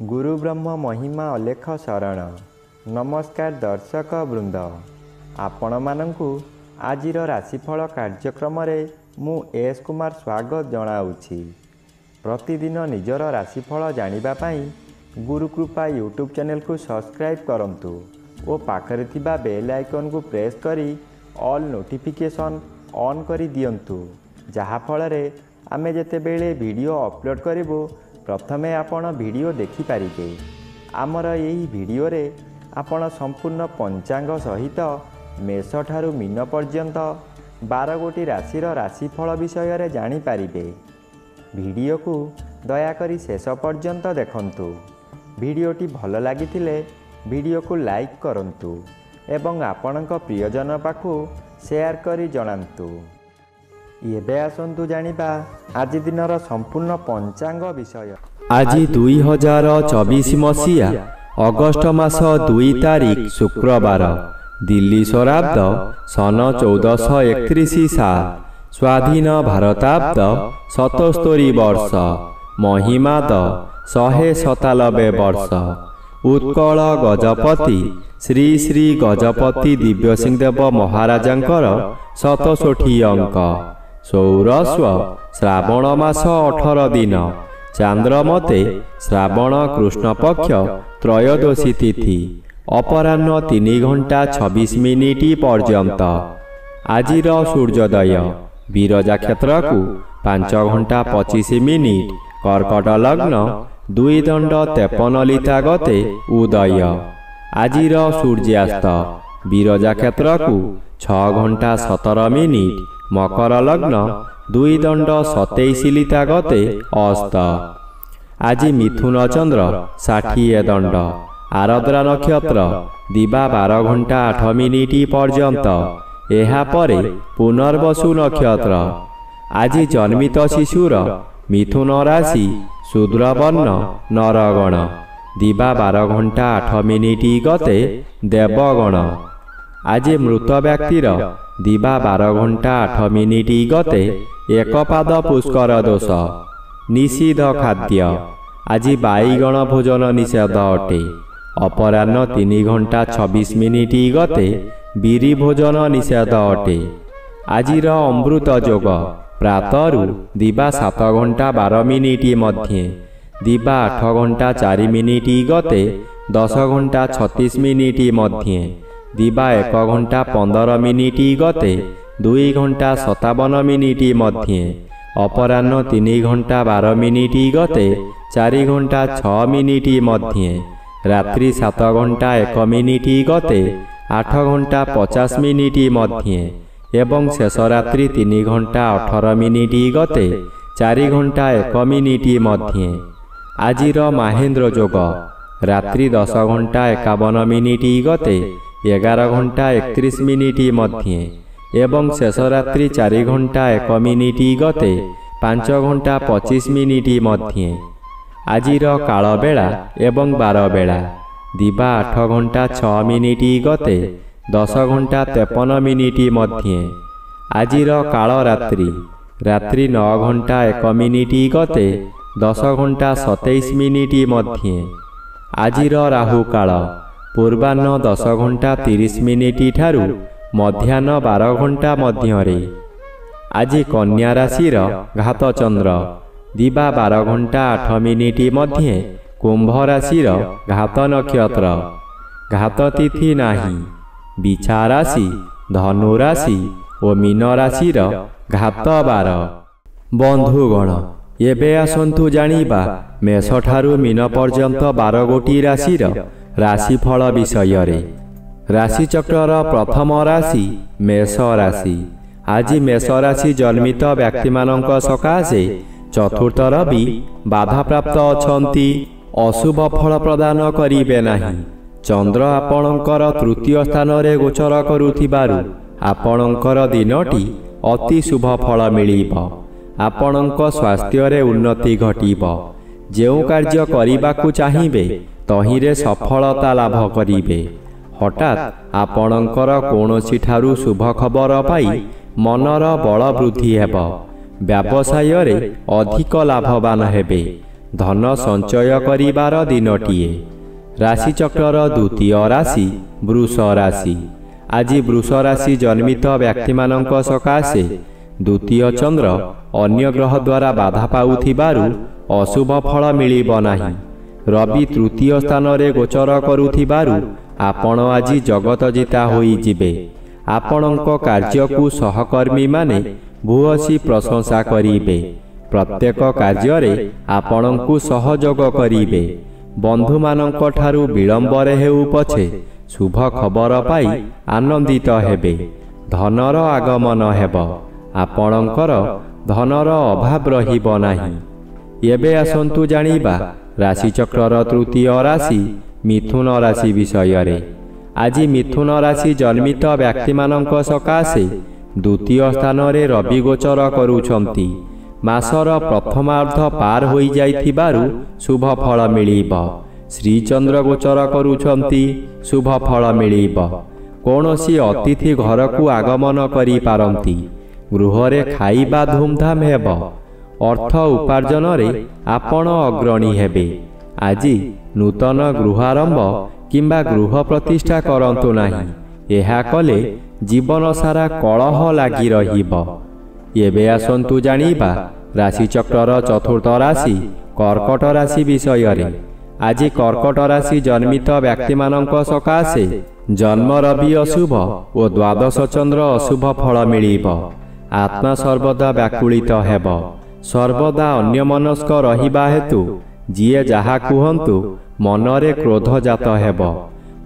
गुरु ब्रह्म महिमा अलेख शरण। नमस्कार दर्शक वृंद, आपण मानंकु आजिर राशिफल कार्यक्रम मु एस कुमार स्वागत जनाऊँगी। प्रतिदिन निजर राशिफल जानिबा पाई गुरुकृपा यूट्यूब चैनल को सब्सक्राइब करंतु और पाखरे थिबा बेल आइकन को प्रेस करी ऑल नोटिफिकेशन ऑन करी दियंतु, जहा फଳରେ आमे जेतेबेले वीडियो अपलोड करिवो प्रथमे आपण वीडियो देखि पारिबे। आमर यही वीडियो रे आपण संपूर्ण पंचांग सहित मेष ठारू मीन पर्यंत 12 गोटी राशिर राशिफल विषय रे जानि पारिबे। वीडियो को दयाकरी शेष पर्यंत देखंतु। वीडियोटी भल लागिथिले वीडियो को लाइक करंतु एवं आपणक प्रियजन पाखु शेयर करी जणांतु। एबे आसंतु जानिबा आज दिनर संपूर्ण पंचांग विषय। आज 2024 मसीहा अगस्ट मास 2 तारिख शुक्रवार, दिल्ली शराब्द सन 1431 साल, स्वाधीन भारताब्द 77 वर्ष, महिमाद 197 वर्ष। उत्कल गजपति श्री श्री गजपति दिव्यसिंहदेव महाराजांकर 67 अंक। सौरस्व श्रावण मास 18 दिन, चांद्रमते श्रावण कृष्ण पक्ष त्रयोदशी तिथि, अपराह्न 3 घंटा 26 मिनिट पर्यंत। आजिर सूर्योदय विरजा क्षेत्र को 5 घंटा 25 मिनिट, कर्कट लग्न 2 दंड 53 लिता गते उदय। आजिर सूर्यास्त विरजा क्षेत्र को 6 घंटा 17 मिनिट, मकर लग्न 2 दंड 27 लिता गते अस्त। आज मिथुन चंद्र 60 दंड, आरद्रा नक्षत्र दिबा 12 घंटा 8 मिनिट पर्यंत, एहा परे पुनर्वसु नक्षत्र। आज जन्मित शिशुर मिथुन राशि शूद्रवर्ण नरगण, दिबा 12 घंटा 8 मिनिट गते देवगण। आज मृत व्यक्तिर दिबा 12 घंटा 8 मिनिट गते एकपाद पुष्कर दोष। निषिद्ध खाद्य आज बाईगण भोजन निषेध अटे। अपराह्न 3 घंटा 26 मिनिट गते बीरी भोजन निषेध अटे। आजिर अमृत योग प्रातरु दिबा 7 घंटा 12 मिनिट मध्ये, दिबा 8 घंटा 4 मिनिट गते 10 घंटा 36 मिनिट मध्ये, दिबा 1 घंटा 15 मिनिट गते 2 घंटा 57 मिनिट मध्ये, अपराह्न 3 घंटा 12 मिनिट गते 4 घंटा 6 मिनिट मध्ये, रात्रि 7 घंटा 1 मिनिट गते 8 घंटा 50 मिनिट मध्ये एवं शेष रात्रि 3 घंटा 18 मिनिट गते 4 घंटा 1 मिनिट मध्ये। आजिर महेंद्र योग रात्रि 10 घंटा 51 मिनिट गते 11 घंटा 31 मिनिट मध्ये एवं शेष रात्रि 4 घंटा 1 मिनिट गते 5 घंटा 25 मिनिट मध्ये। आजिर काल बेला एवं 12 बेला दिबा 8 घंटा 6 मिनिट गते 10 घंटा 53 मिनिट मध्ये। आजिर काल रात्रि रात्रि 9 घंटा 1 मिनिट गते 10 घंटा 27 मिनिट मध्ये। आजिर राहु काल पूर्वाह्न 10 घंटा 30 मिनिट ठारू मध्याह्न 12 घंटा मध्यरे। आज कन्या राशिर घात चंद्र दिबा 12 घंटा 8 मिनिट मध्ये कुंभ राशिर घात नक्षत्र, घात तिथि नाही। बिछा राशि धनु राशि और मीन राशिर घात 12। बंधुगण एबे आसंतु जानिबा मेष ठारू मीन पर्यंत 12 गोटी राशिर राशिफल विषय रे। राशिचक्रर प्रथम राशि मेष राशि। आज मेष राशि जन्मित व्यक्ति मानक सकाशे चतुर्थ रवि बाधा प्राप्त अछंती, अशुभ फल प्रदान करिबे नाही। चंद्र आपणकर तृतीय स्थान रे गोचर करुथिबारु आपणकर दिनटी अति शुभ फल मिलिबो। आपणक स्वास्थ्य रे उन्नति घटिबो। जेउ कार्य करिबाकु चाहिबे तहिरे सफलता लाभ करिबे। हठात आपणकर कोनोसी ठारू शुभ खबर पाई मनर बल वृद्धि हेबो। व्यवसाय रे अधिक लाभवान हेबे। ଧନ ସଞ୍ଚୟ କରିବାର ଦିନଟିଏ। ରାଶିଚକ୍ରର ଦ୍ୱିତୀୟ ରାଶି ବୃଷ ରାଶି। ଆଜି ବୃଷ ରାଶି ଜନ୍ମିତ ବ୍ୟକ୍ତିମାନଙ୍କ ସକାଶେ ଦ୍ୱିତୀୟ ଚନ୍ଦ୍ର ଅନ୍ୟ ଗ୍ରହ ଦ୍ୱାରା ବାଧା ପାଉଥିବାରୁ ଅଶୁଭ ଫଳ ମିଳିବ ନାହିଁ। ରବି ତୃତୀୟ ସ୍ଥାନରେ ଗୋଚର କରୁଥିବାରୁ ଆପଣ ଆଜି ଜଗତ ଜିତା ହୋଇଯିବେ। ଆପଣଙ୍କ କାର୍ଯ୍ୟକୁ ସହକର୍ମୀମାନେ ଭୂୟସୀ ପ୍ରଶଂସା କରିବେ। ପ୍ରତ୍ୟେକ କାର୍ଯ୍ୟରେ ଆପଣଙ୍କୁ ସହଯୋଗ କରିବେ। ବନ୍ଧୁମାନଙ୍କ ଠାରୁ ବିଳମ୍ବରେ ହେଉ ପଛେ ଶୁଭ ଖବର ପାଇ ଆନନ୍ଦିତ ହେବେ। ଧନର ଆଗମନ ହେବ। ଆପଣଙ୍କର ଧନର ଅଭାବ ରହିବ ନାହିଁ। ଏବେ ଆସନ୍ତୁ ଜାଣିବା ରାଶିଚକ୍ରର ତୃତୀୟ ରାଶି ମିଥୁନ ରାଶି ବିଷୟରେ। ଆଜି ମିଥୁନ ରାଶି ଜନ୍ମିତ ବ୍ୟକ୍ତିମାନଙ୍କ ସକାଶେ ଦ୍ୱିତୀୟ ସ୍ଥାନରେ ରବି ଗୋଚର କରୁଛନ୍ତି। ମାସର ପ୍ରଥମାର୍ଦ୍ଧ ପାର ହୋଇଯାଇଥିବାରୁ ଶୁଭ ଫଳ ମିଳିବ। ଶ୍ରୀଚନ୍ଦ୍ର ଗୋଚର କରୁଛନ୍ତି, ଶୁଭ ଫଳ ମିଳିବ। କୌଣସି ଅତିଥି ଘରକୁ ଆଗମନ କରିପାରନ୍ତି। ଗୃହରେ ଖାଇବା ଧୁମଧାମ ହେବ। ଅର୍ଥ ଉପାର୍ଜନରେ ଆପଣ ଅଗ୍ରଣୀ ହେବେ। ଆଜି ନୂତନ ଗୃହାରମ୍ଭ କିମ୍ବା ଗୃହ ପ୍ରତିଷ୍ଠା କରନ୍ତୁ ନାହିଁ। ଏହା କଲେ ଜୀବନ ସାରା କଳହ ଲାଗି ରହିବ। ଏବେ ଆସନ୍ତୁ ଜାଣିବା ରାଶିଚକ୍ରର ଚତୁର୍ଥ ରାଶି କର୍କଟ ରାଶି ବିଷୟରେ। ଆଜି କର୍କଟ ରାଶି ଜନ୍ମିତ ବ୍ୟକ୍ତିମାନଙ୍କ ସକାଶେ ଜନ୍ମ ରବି ଅଶୁଭ ଓ ଦ୍ୱାଦଶ ଚନ୍ଦ୍ର ଅଶୁଭ ଫଳ ମିଳିବ। ଆତ୍ମା ସର୍ବଦା ବ୍ୟାକୁଳିତ ହେବ। ସର୍ବଦା ଅନ୍ୟମନସ୍କ ରହିବା ହେତୁ ଯିଏ ଯାହା କୁହନ୍ତୁ ମନରେ କ୍ରୋଧ ଜାତ ହେବ।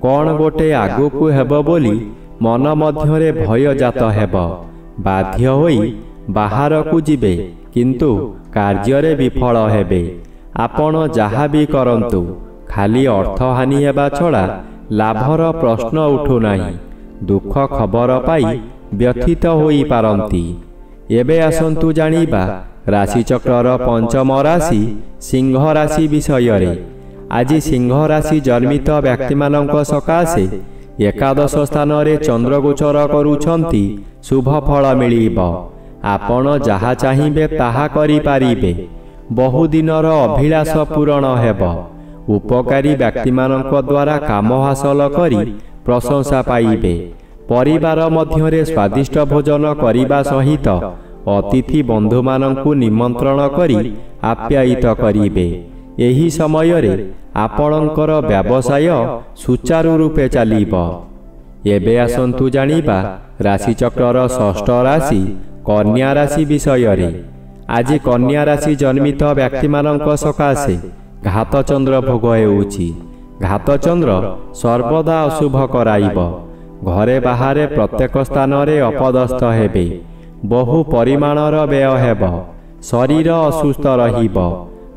କ'ଣ ଗୋଟେ ଆଗକୁ ହେବ ବୋଲି ମନ ମଧ୍ୟରେ ଭୟ ଜାତ ହେବ। ବାଧ୍ୟ ହୋଇ ବାହାରକୁ ଯିବେ, କିନ୍ତୁ କାର୍ଯ୍ୟରେ ବିଫଳ ହେବେ। ଆପଣ ଯାହା ବି କରନ୍ତୁ ଖାଲି ଅର୍ଥହାନି ହେବା ଛଡ଼ା ଲାଭର ପ୍ରଶ୍ନ ଉଠୁନାହିଁ। ଦୁଃଖ ଖବର ପାଇ ବ୍ୟଥିତ ହୋଇପାରନ୍ତି। ଏବେ ଆସନ୍ତୁ ଜାଣିବା ରାଶିଚକ୍ରର ପଞ୍ଚମ ରାଶି ସିଂହ ରାଶି ବିଷୟରେ। ଆଜି ସିଂହ ରାଶି ଜନ୍ମିତ ବ୍ୟକ୍ତିମାନଙ୍କ ସକାଶେ ଏକାଦଶ ସ୍ଥାନରେ ଚନ୍ଦ୍ରଗୋଚର କରୁଛନ୍ତି। ଶୁଭ ଫଳ ମିଳିବ। ଆପଣ ଯାହା ଚାହିଁବେ ତାହା କରିପାରିବେ। ବହୁଦିନର ଅଭିଳାଷ ପୂରଣ ହେବ। ଉପକାରୀ ବ୍ୟକ୍ତିମାନଙ୍କ ଦ୍ୱାରା କାମ ହାସଲ କରି ପ୍ରଶଂସା ପାଇବେ। ପରିବାର ମଧ୍ୟରେ ସ୍ୱାଦିଷ୍ଟ ଭୋଜନ କରିବା ସହିତ ଅତିଥି ବନ୍ଧୁମାନଙ୍କୁ ନିମନ୍ତ୍ରଣ କରି ଆପ୍ୟାୟିତ କରିବେ। ଏହି ସମୟରେ ଆପଣଙ୍କର ବ୍ୟବସାୟ ସୁଚାରୁ ରୂପେ ଚାଲିବ। ଏବେ ଆସନ୍ତୁ ଜାଣିବା ରାଶିଚକ୍ରର ଷଷ୍ଠ ରାଶି କନ୍ୟା ରାଶି ବିଷୟରେ। ଆଜି କନ୍ୟା ରାଶି ଜନ୍ମିତ ବ୍ୟକ୍ତିମାନଙ୍କ ସକାଶେ ଘାତଚନ୍ଦ୍ର ଭୋଗ ହେଉଛି। ଘାତଚନ୍ଦ୍ର ସର୍ବଦା ଅଶୁଭ କରାଇବ। ଘରେ ବାହାରେ ପ୍ରତ୍ୟେକ ସ୍ଥାନରେ ଅପଦସ୍ଥ ହେବେ। ବହୁ ପରିମାଣର ବ୍ୟୟ ହେବ। ଶରୀର ଅସୁସ୍ଥ ରହିବ।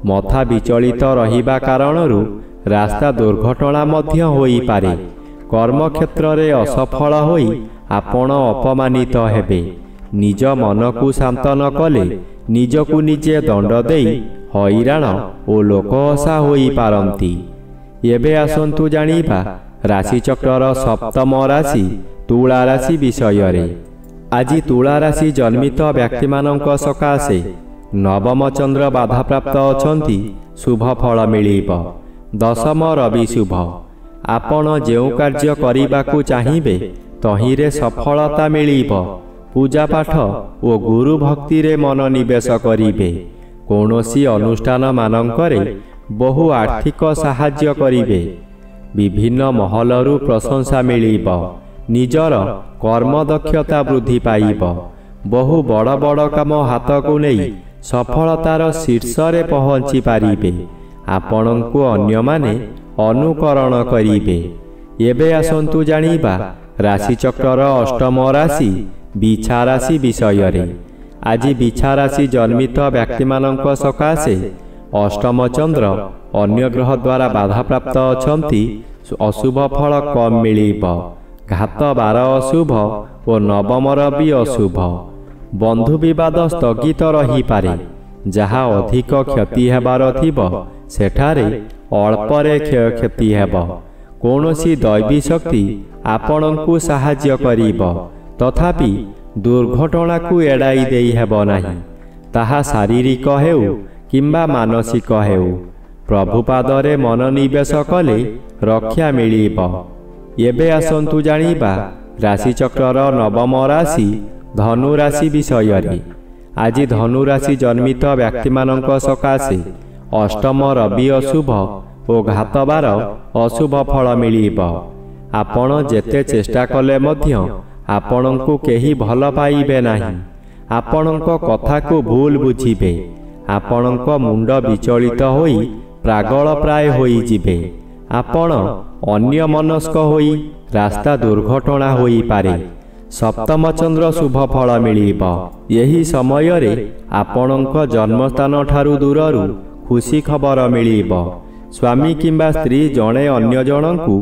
ମଥା ବିଚଳିତ ରହିବା କାରଣରୁ ରାସ୍ତା ଦୁର୍ଘଟଣା ମଧ୍ୟ ହୋଇପାରେ। କର୍ମକ୍ଷେତ୍ରରେ ଅସଫଳ ହୋଇ ଆପଣ ଅପମାନିତ ହେବେ। ନିଜ ମନକୁ ଶାନ୍ତ ନ କଲେ ନିଜକୁ ନିଜେ ଦଣ୍ଡ ଦେଇ ହଇରାଣ ଓ ଲୋକହସା ହୋଇପାରନ୍ତି। ଏବେ ଆସନ୍ତୁ ଜାଣିବା ରାଶିଚକ୍ରର ସପ୍ତମ ରାଶି ତୁଳା ରାଶି ବିଷୟରେ। ଆଜି ତୁଳା ରାଶି ଜନ୍ମିତ ବ୍ୟକ୍ତିମାନଙ୍କ ସକାଶେ ନବମ ଚନ୍ଦ୍ର ବାଧାପ୍ରାପ୍ତ ଅଛନ୍ତି। ଶୁଭ ଫଳ ମିଳିବ। ଦଶମ ରବି ଶୁଭ। ଆପଣ ଯେଉଁ କାର୍ଯ୍ୟ କରିବାକୁ ଚାହିଁବେ ତହିଁରେ ସଫଳତା ମିଳିବ। ପୂଜାପାଠ ଓ ଗୁରୁ ଭକ୍ତିରେ ମନୋନିବେଶ କରିବେ। କୌଣସି ଅନୁଷ୍ଠାନ ମାନଙ୍କରେ ବହୁ ଆର୍ଥିକ ସାହାଯ୍ୟ କରିବେ। ବିଭିନ୍ନ ମହଲରୁ ପ୍ରଶଂସା ମିଳିବ। ନିଜର କର୍ମଦକ୍ଷତା ବୃଦ୍ଧି ପାଇବ। ବହୁ ବଡ଼ ବଡ଼ କାମ ହାତକୁ ନେଇ ସଫଳତାର ଶୀର୍ଷରେ ପହଞ୍ଚି ପାରିବେ। ଆପଣଙ୍କୁ ଅନ୍ୟମାନେ ଅନୁକରଣ କରିବେ। ଏବେ ଆସନ୍ତୁ ଜାଣିବା ରାଶିଚକ୍ରର ଅଷ୍ଟମ ରାଶି ବିଛା ରାଶି ବିଷୟରେ। ଆଜି ବିଛା ରାଶି ଜନ୍ମିତ ବ୍ୟକ୍ତିମାନଙ୍କ ସକାଶେ ଅଷ୍ଟମ ଚନ୍ଦ୍ର ଅନ୍ୟ ଗ୍ରହ ଦ୍ୱାରା ବାଧାପ୍ରାପ୍ତ ଅଛନ୍ତି। ଅଶୁଭ ଫଳ କମ୍ ମିଳିବ। ଘାତ ବାର ଅଶୁଭ ଓ ନବମ ରବି ଅଶୁଭ। ବନ୍ଧୁ ବିବାଦ ସ୍ଥଗିତ ରହିପାରେ। ଯାହା ଅଧିକ କ୍ଷତି ହେବାର ଥିବ ସେଠାରେ ଅଳ୍ପରେ କ୍ଷୟକ୍ଷତି ହେବ। କୌଣସି ଦୈବୀ ଶକ୍ତି ଆପଣଙ୍କୁ ସାହାଯ୍ୟ କରିବ। ତଥାପି ଦୁର୍ଘଟଣାକୁ ଏଡ଼ାଇ ଦେଇ ହେବ ନାହିଁ। ତାହା ଶାରୀରିକ ହେଉ କିମ୍ବା ମାନସିକ ହେଉ, ପ୍ରଭୁପାଦରେ ମନୋନିବେଶ କଲେ ରକ୍ଷା ମିଳିବ। ଏବେ ଆସନ୍ତୁ ଜାଣିବା ରାଶିଚକ୍ରର ନବମ ରାଶି ଧନୁ ରାଶି ବିଷୟରେ। ଆଜି ଧନୁ ରାଶି ଜନ୍ମିତ ବ୍ୟକ୍ତିମାନଙ୍କ ସକାଶେ ଅଷ୍ଟମ ରବି ଅଶୁଭ ଓ ଘାତବାର ଅଶୁଭ ଫଳ ମିଳିବ। ଆପଣ ଯେତେ ଚେଷ୍ଟା କଲେ ମଧ୍ୟ ଆପଣଙ୍କୁ କେହି ଭଲ ପାଇବେ ନାହିଁ। ଆପଣଙ୍କ କଥାକୁ ଭୁଲ ବୁଝିବେ। ଆପଣଙ୍କ ମୁଣ୍ଡ ବିଚଳିତ ହୋଇ ପାଗଳ ପ୍ରାୟ ହୋଇଯିବେ। ଆପଣ ଅନ୍ୟମନସ୍କ ହୋଇ ରାସ୍ତା ଦୁର୍ଘଟଣା ହୋଇପାରେ। ସପ୍ତମ ଚନ୍ଦ୍ର ଶୁଭ ଫଳ ମିଳିବ। ଏହି ସମୟରେ ଆପଣଙ୍କ ଜନ୍ମସ୍ଥାନ ଠାରୁ ଦୂରରୁ ଖୁସି ଖବର ମିଳିବ। ସ୍ୱାମୀ କିମ୍ବା ସ୍ତ୍ରୀ ଜଣେ ଅନ୍ୟ ଜଣଙ୍କୁ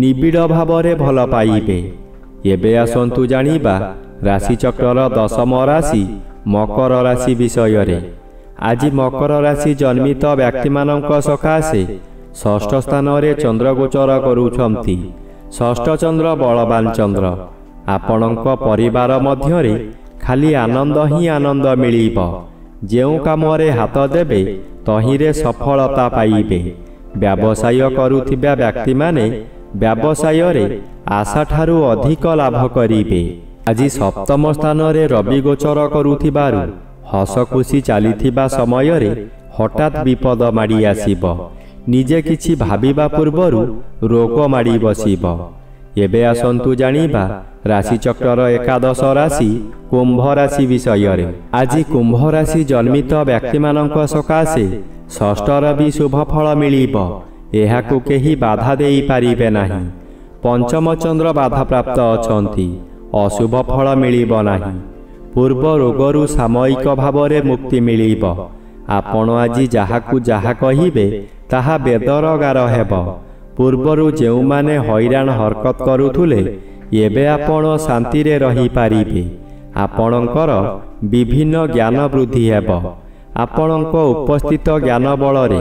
ନିବିଡ଼ ଭାବରେ ଭଲ ପାଇବେ। ଏବେ ଆସନ୍ତୁ ଜାଣିବା ରାଶିଚକ୍ରର ଦଶମ ରାଶି ମକର ରାଶି ବିଷୟରେ। ଆଜି ମକର ରାଶି ଜନ୍ମିତ ବ୍ୟକ୍ତିମାନଙ୍କ ସକାଶେ ଷଷ୍ଠ ସ୍ଥାନରେ ଚନ୍ଦ୍ର ଗୋଚର କରୁଛନ୍ତି। ଷଷ୍ଠ ଚନ୍ଦ୍ର ବଳବାନ ଚନ୍ଦ୍ର। ଆପଣଙ୍କ ପରିବାର ମଧ୍ୟରେ ଖାଲି ଆନନ୍ଦ ହିଁ ଆନନ୍ଦ ମିଳିବ। ଯେଉଁ କାମରେ ହାତ ଦେବେ ତହିଁରେ ସଫଳତା ପାଇବେ। ବ୍ୟବସାୟ କରୁଥିବା ବ୍ୟକ୍ତିମାନେ ବ୍ୟବସାୟରେ ଆଶାଠାରୁ ଅଧିକ ଲାଭ କରିବେ। ଆଜି ସପ୍ତମ ସ୍ଥାନରେ ରବି ଗୋଚର କରୁଥିବାରୁ ହସ ଖୁସି ଚାଲିଥିବା ସମୟରେ ହଠାତ୍ ବିପଦ ମାଡ଼ି ଆସିବ। ନିଜେ କିଛି ଭାବିବା ପୂର୍ବରୁ ରୋଗ ମାଡ଼ି ବସିବ। ଏବେ ଆସନ୍ତୁ ଜାଣିବା ରାଶିଚକ୍ରର ଏକାଦଶ ରାଶି କୁମ୍ଭ ରାଶି ବିଷୟରେ। ଆଜି କୁମ୍ଭ ରାଶି ଜନ୍ମିତ ବ୍ୟକ୍ତିମାନଙ୍କ ସକାଶେ ଷଷ୍ଠ ରବି ଶୁଭ ଫଳ ମିଳିବ। ଏହାକୁ କେହି ବାଧା ଦେଇପାରିବେ ନାହିଁ। ପଞ୍ଚମ ଚନ୍ଦ୍ର ବାଧାପ୍ରାପ୍ତ ଅଛନ୍ତି। ଅଶୁଭ ଫଳ ମିଳିବ ନାହିଁ। ପୂର୍ବ ରୋଗରୁ ସାମୟିକ ଭାବରେ ମୁକ୍ତି ମିଳିବ। ଆପଣ ଆଜି ଯାହାକୁ ଯାହା କହିବେ ତାହା ବେଦର ଗାର ହେବ। ପୂର୍ବରୁ ଯେଉଁମାନେ ହଇରାଣ ହରକତ କରୁଥିଲେ ଏବେ ଆପଣ ଶାନ୍ତିରେ ରହିପାରିବେ। ଆପଣଙ୍କର ବିଭିନ୍ନ ଜ୍ଞାନ ବୃଦ୍ଧି ହେବ। ଆପଣଙ୍କ ଉପସ୍ଥିତ ଜ୍ଞାନ ବଳରେ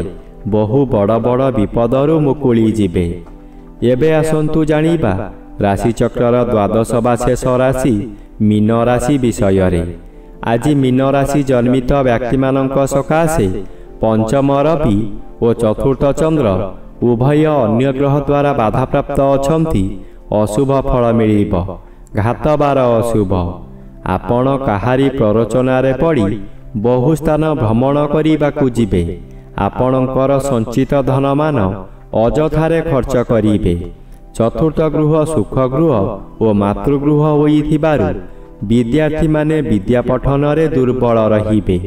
ବହୁ ବଡ଼ ବଡ଼ ବିପଦରୁ ମୁକୁଳି ଯିବେ। ଏବେ ଆସନ୍ତୁ ଜାଣିବା ରାଶିଚକ୍ରର ଦ୍ୱାଦଶ ବା ଶେଷ ରାଶି ମୀନ ରାଶି ବିଷୟରେ। ଆଜି ମୀନ ରାଶି ଜନ୍ମିତ ବ୍ୟକ୍ତିମାନଙ୍କ ସକାଶେ ପଞ୍ଚମ ରବି ଓ ଚତୁର୍ଥ ଚନ୍ଦ୍ର ଉଭୟ ଅନ୍ୟ ଗ୍ରହ ଦ୍ୱାରା ବାଧାପ୍ରାପ୍ତ ଅଛନ୍ତି। ଅଶୁଭ ଫଳ ମିଳିବ। ଘାତବାର ଅଶୁଭ। ଆପଣ କାହାରି ପ୍ରରୋଚନାରେ ପଡ଼ି ବହୁ ସ୍ଥାନ ଭ୍ରମଣ କରିବାକୁ ଯିବେ। ଆପଣଙ୍କର ସଞ୍ଚିତ ଧନମାନ ଅଯଥାରେ ଖର୍ଚ୍ଚ କରିବେ। ଚତୁର୍ଥ ଗୃହ ସୁଖ ଗୃହ ଓ ମାତୃଗୃହ ହୋଇଥିବାରୁ ବିଦ୍ୟାର୍ଥୀମାନେ ବିଦ୍ୟା ପଠନରେ ଦୁର୍ବଳ ରହିବେ।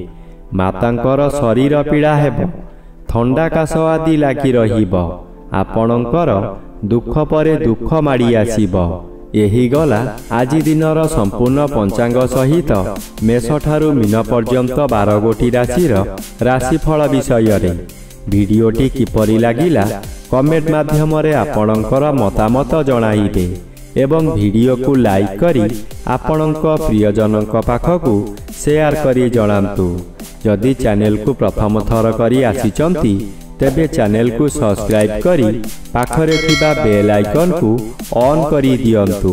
ମାତାଙ୍କର ଶରୀର ପୀଡ଼ା ହେବ। ଥଣ୍ଡା କାଶ ଆଦି ଲାଗି ରହିବ। ଆପଣଙ୍କର ଦୁଃଖ ପରେ ଦୁଃଖ ମାଡ଼ି ଆସିବ। ଏହି ଗଲା ଆଜି ଦିନର ସମ୍ପୂର୍ଣ୍ଣ ପଞ୍ଚାଙ୍ଗ ସହିତ ମେଷଠାରୁ ମୀନ ପର୍ଯ୍ୟନ୍ତ 12 ଗୋଟି ରାଶିର ରାଶିଫଳ ବିଷୟରେ। ଭିଡ଼ିଓଟି କିପରି ଲାଗିଲା କମେଣ୍ଟ ମାଧ୍ୟମରେ ଆପଣଙ୍କର ମତାମତ ଜଣାଇବେ ଏବଂ ଭିଡ଼ିଓକୁ ଲାଇକ୍ କରି ଆପଣଙ୍କ ପ୍ରିୟଜନଙ୍କ ପାଖକୁ ସେୟାର କରି ଜଣାନ୍ତୁ। ଯଦି ଚ୍ୟାନେଲକୁ ପ୍ରଥମ ଥର କରି ଆସିଛନ୍ତି ତେବେ ଚ୍ୟାନେଲକୁ ସବସ୍କ୍ରାଇବ୍ କରି ପାଖରେ ଥିବା ବେଲ୍ ଆଇକନ୍କୁ ଅନ୍ କରି ଦିଅନ୍ତୁ।